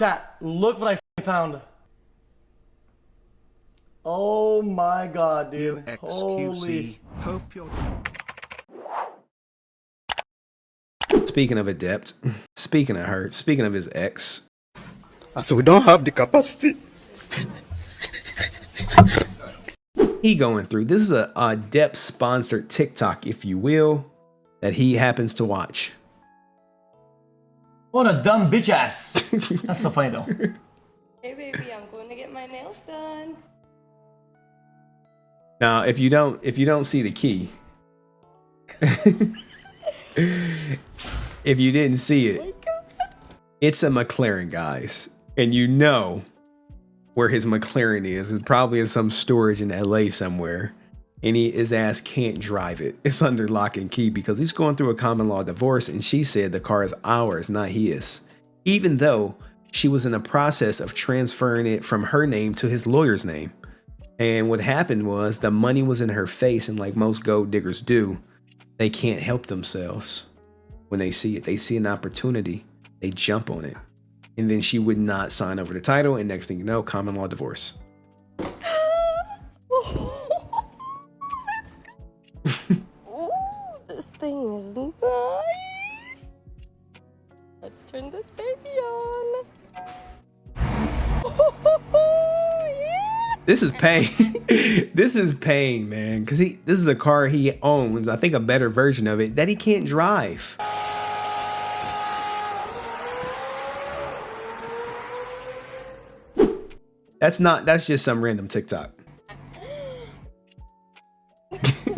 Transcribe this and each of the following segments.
Chat, look what I found. Oh my god, dude. xQc. Holy. Hope you're... Speaking of Adept, speaking of her, speaking of his ex. So we don't have the capacity. He going through, this is a Adept sponsored TikTok, if you will, that he happens to watch. What a dumb bitch ass. That's so funny though. Hey baby, I'm going to get my nails done. Now, if you don't see the key, if you didn't see it, it's a McLaren, guys. And you know where his McLaren is. It's probably in some storage in LA somewhere. And his ass can't drive it. It's under lock and key because he's going through a common law divorce, and she said the car is ours, not his. Even though she was in the process of transferring it from her name to his lawyer's name. And what happened was the money was in her face, and like most gold diggers do, they can't help themselves. When they see it, they see an opportunity, they jump on it. And then she would not sign over the title, and next thing you know, common law divorce. Ooh, this thing is nice. Let's turn this baby on. Yeah. This is pain. This is pain, man. Because this is a car he owns, I think a better version of it, that he can't drive. That's just some random TikTok.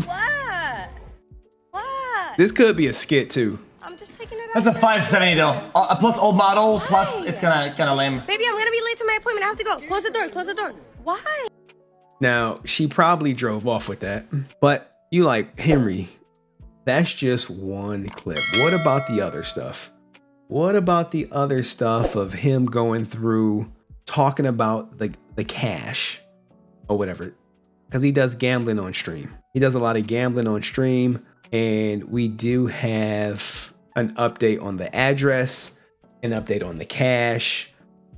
What? What? This could be a skit too. I'm just taking it That's out. a 570 though. Plus old model, plus it's kind of lame. Baby, I'm gonna be late to my appointment. I have to go. Close the door. Close the door. Why? Now, she probably drove off with that, but you like, Henry, that's just one clip. What about the other stuff? What about the other stuff of him going through talking about the cash or whatever? Because he does gambling on stream. He does a lot of gambling on stream, and we do have an update on the address, an update on the cash.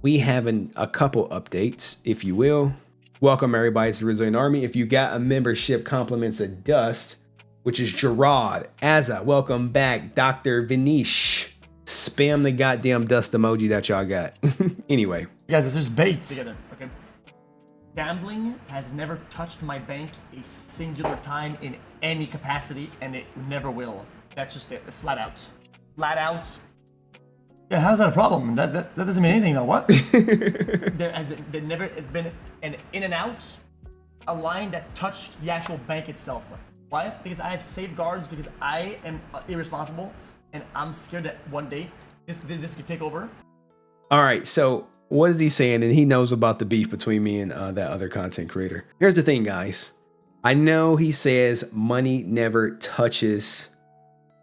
We have a couple updates, if you will. Welcome everybody to the Resilient Army. If you got a membership, compliments of dust, which is Gerard, Azza, welcome back. Dr. Vinish, spam the goddamn dust emoji that y'all got. Anyway. Guys, it's just bait. Together, okay? Gambling has never touched my bank a singular time in any capacity, and it never will. That's just it, flat out. Flat out. Yeah, how's that a problem? That doesn't mean anything though, what? There has been never, it's been an in and out, a line that touched the actual bank itself. Why? Because I have safeguards, because I am irresponsible, and I'm scared that one day this could take over. All right, so what is he saying? And he knows about the beef between me and that other content creator. Here's the thing, guys. I know he says money never touches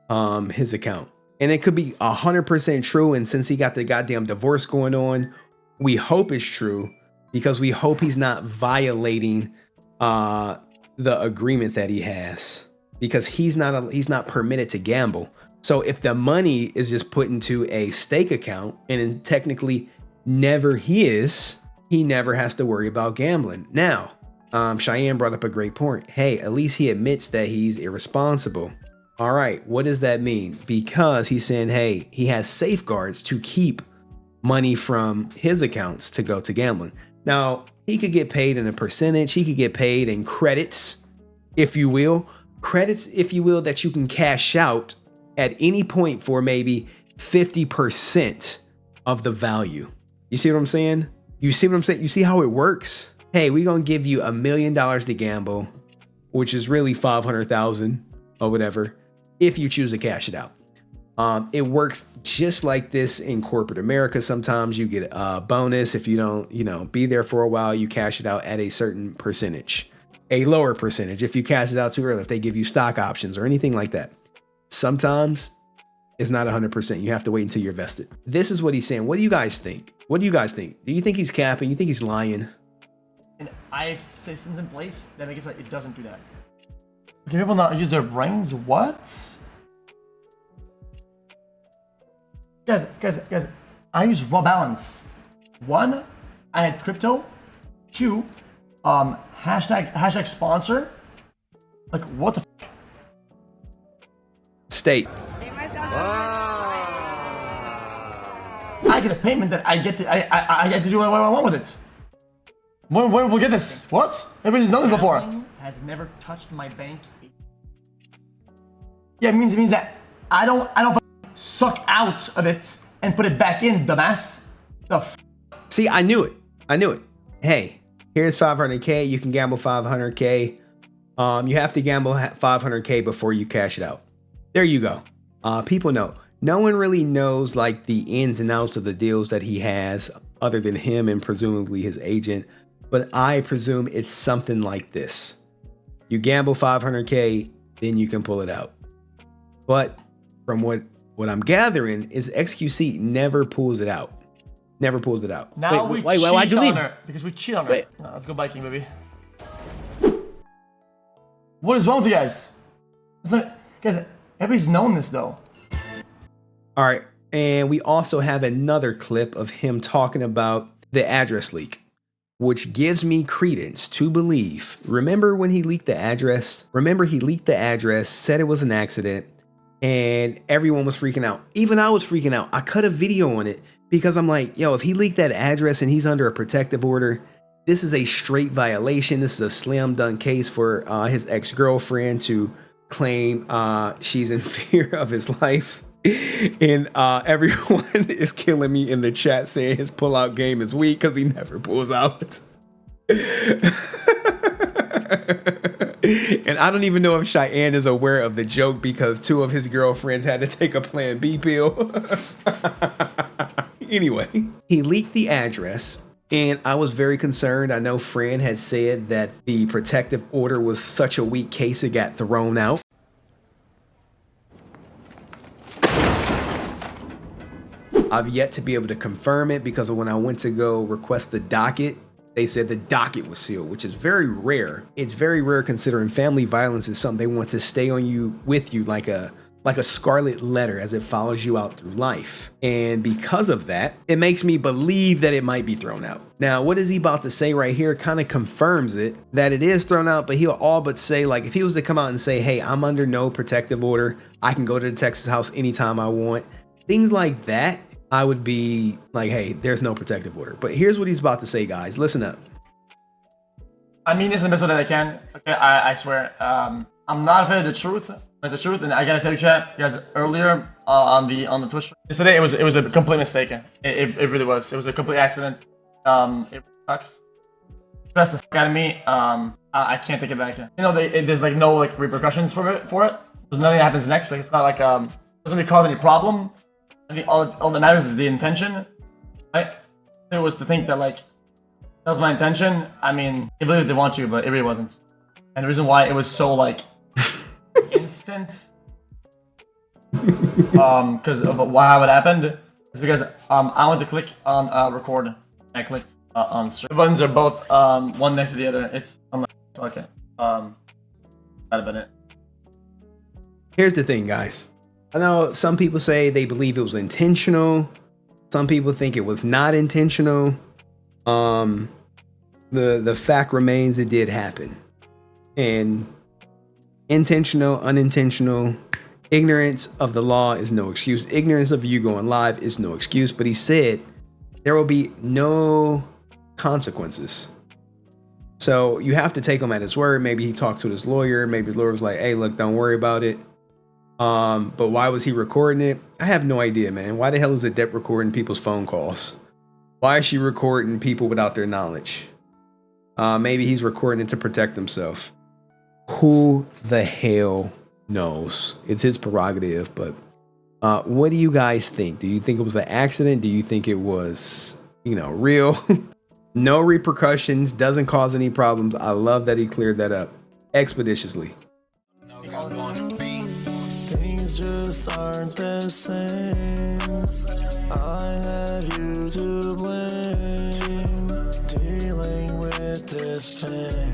his account. And it could be 100% true. And since he got the goddamn divorce going on, we hope it's true, because we hope he's not violating the agreement that he has, because he's not permitted to gamble. So if the money is just put into a stake account and technically never his, he never has to worry about gambling. Now, Cheyenne brought up a great point. Hey, at least he admits that he's irresponsible. All right, what does that mean? Because he's saying, hey, he has safeguards to keep money from his accounts to go to gambling. Now, he could get paid in a percentage. He could get paid in credits, if you will. Credits, if you will, that you can cash out at any point for maybe 50% of the value. You see what I'm saying? You see what I'm saying? You see how it works? Hey, we're going to give you $1 million to gamble, which is really 500,000 or whatever, if you choose to cash it out. It works just like this in corporate America. Sometimes you get a bonus if you don't, be there for a while. You cash it out at a certain percentage, a lower percentage if you cash it out too early, if they give you stock options or anything like that. Sometimes it's not 100%. You have to wait until you're vested. This is what he's saying. What do you guys think? What do you guys think? Do you think he's capping? You think he's lying? And I have systems in place that make it so it doesn't do that. Can people not use their brains? What? Guys, I use raw balance. One, I had crypto. Two, hashtag sponsor. Like, what the f? State. I get a payment that I get to do what I want with it. When we'll get this? What? Everybody's known this before. Has never touched my bank. Yeah, it means that I don't suck out of it and put it back in, dumbass. The f. See, I knew it. Hey, here's 500K. You can gamble 500K. You have to gamble 500K before you cash it out. There you go. People know. No one really knows like the ins and outs of the deals that he has other than him and presumably his agent. But I presume it's something like this. You gamble 500K, then you can pull it out. But from what I'm gathering is xQc never pulls it out. Never pulls it out. Now wait, we cheat why'd you leave? on her because we cheat on her. Wait. No, let's go biking, baby. What is wrong with you guys? It's not, guys, everybody's known this though. All right. And we also have another clip of him talking about the address leak, which gives me credence to believe. Remember when he leaked the address? He leaked the address, said it was an accident, and everyone was freaking out. Even I was freaking out. I cut a video on it because I'm like, yo, if he leaked that address and he's under a protective order, this is a straight violation. This is a slam dunk case for his ex-girlfriend to claim she's in fear of his life. And everyone is killing me in the chat saying his pullout game is weak because he never pulls out. And I don't even know if Cheyenne is aware of the joke because two of his girlfriends had to take a Plan B pill. Anyway, he leaked the address. And I was very concerned. I know Fran had said that the protective order was such a weak case it got thrown out. I've yet to be able to confirm it because when I went to go request the docket, they said the docket was sealed, which is very rare. It's very rare considering family violence is something they want to stay on you with you like a scarlet letter as it follows you out through life. And because of that, it makes me believe that it might be thrown out. Now, what is he about to say right here kind of confirms it that it is thrown out, but he'll all but say, like, if he was to come out and say, hey, I'm under no protective order, I can go to the Texas house anytime I want, things like that, I would be like, hey, there's no protective order. But here's what he's about to say, guys. Listen up. I mean this in the best way that I can. Okay, I swear. I'm not afraid of the truth. It's the truth, and I gotta tell you, chat, guys. Earlier on the Twitch yesterday, it was a complete mistake. It really was. It was a complete accident. It sucks. Stressed the fuck out of me. I can't take it back. You know, there's like no like repercussions for it. There's nothing that happens next. Like it's not like doesn't really cause any problem. I think all that matters is the intention, right? It was to think that like that was my intention. I mean, I believe they want to, but it really wasn't. And the reason why it was so like instant, because of how it happened, is because I went to click on record. And I clicked on stream. The buttons are both one next to the other. It's okay. That'd have been it. Here's the thing, guys. I know some people say they believe it was intentional. Some people think it was not intentional. The fact remains it did happen. And intentional, unintentional, ignorance of the law is no excuse. Ignorance of you going live is no excuse. But he said there will be no consequences. So you have to take him at his word. Maybe he talked to his lawyer. Maybe the lawyer was like, hey, look, don't worry about it. But why was he recording it? I have no idea, man. Why the hell is Adept recording people's phone calls? Why is she recording people without their knowledge? Maybe he's recording it to protect himself. Who the hell knows? It's his prerogative, but what do you guys think? Do you think it was an accident? Do you think it was, real? No repercussions, doesn't cause any problems. I love that he cleared that up expeditiously. Things just aren't the same. I had you to blame, dealing with this pain.